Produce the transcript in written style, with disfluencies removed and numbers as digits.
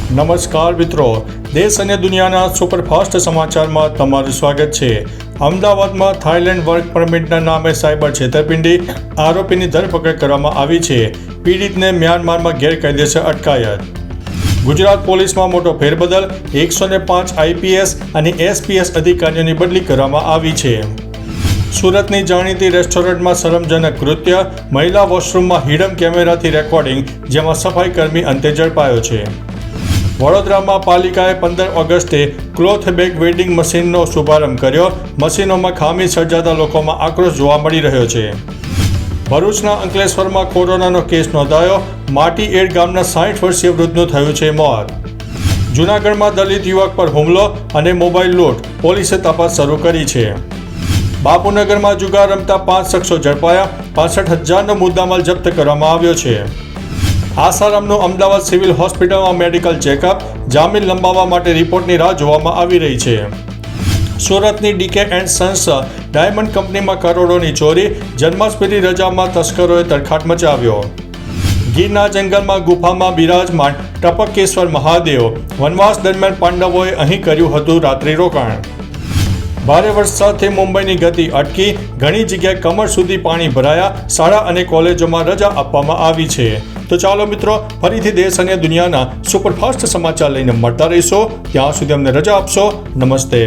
નમસ્કાર મિત્રો, દેશ અને દુનિયાના સુપરફાસ્ટ સમાચારમાં તમારું સ્વાગત છે। અમદાવાદમાં થાઇલેન્ડ વર્ક પરમિટના નામે સાયબર છેતરપિંડી, આરોપીની ધરપકડ કરવામાં આવી છે। પીડિતને મ્યાનમારમાં ગેરકાયદેસર અટકાયત। ગુજરાત પોલીસમાં મોટો ફેરબદલ, 105 આઈપીએસ અને એસપીએસ અધિકારીઓની બદલી કરવામાં આવી છે। સુરતની જાણીતી રેસ્ટોરન્ટમાં શરમજનક કૃત્ય, મહિલા વોશરૂમમાં હિડન કેમેરાથી રેકોર્ડિંગ, જેમાં સફાઈ કર્મી અંતે ઝડપાયો છે। વડોદરામાં પાલિકાએ 15 ઓગસ્ટે ક્લોથ બેગ વેન્ડિંગ મશીનનો શુભારંભ કર્યો। મશીનોમાં ખામી સર્જાતા લોકોમાં આક્રોશ જોવા મળી રહ્યો છે। ભરૂચના અંકલેશ્વરમાં કોરોનાનો કેસ નોંધાયો। માટીએડ ગામના 60 વર્ષીય વૃદ્ધનું થયું છે મોત। જૂનાગઢમાં દલિત યુવક પર હુમલો અને મોબાઈલ લૂંટ, પોલીસે તપાસ શરૂ કરી છે। બાપુનગરમાં જુગાર રમતા 5 શખ્સો ઝડપાયા। 65,000નો મુદ્દામાલ જપ્ત કરવામાં આવ્યો છે। આસારામનું અમદાવાદ સિવિલ હોસ્પિટલમાં મેડિકલ ચેકઅપ, જામીન લંબાવવા માટે રિપોર્ટની રાહ જોવામાં આવી રહી છે। સુરતની ડીકે એન્ડ સન્સ ડાયમંડ કંપનીમાં કરોડોની ચોરી, જન્માષ્ટમી રજામાં તસ્કરોએ તરખાટ મચાવ્યો। ગીરના જંગલમાં ગુફામાં બિરાજમાન ટપકેશ્વર મહાદેવ, વનવાસ દરમિયાન પાંડવોએ અહીં કર્યું હતું રાત્રિ રોકાણ। ભારે વરસાદથી મુંબઈની ગતિ અટકી, ઘણી જગ્યાએ કમર સુધી પાણી ભરાયા। શાળા અને કોલેજોમાં રજા આપવામાં આવી છે। તો ચાલો મિત્રો, ફરીથી દેશ અને દુનિયાના સુપરફાસ્ટ સમાચાર લઈને મળતા રહીશો। ત્યાં સુધી અમને રજા આપશો। નમસ્તે।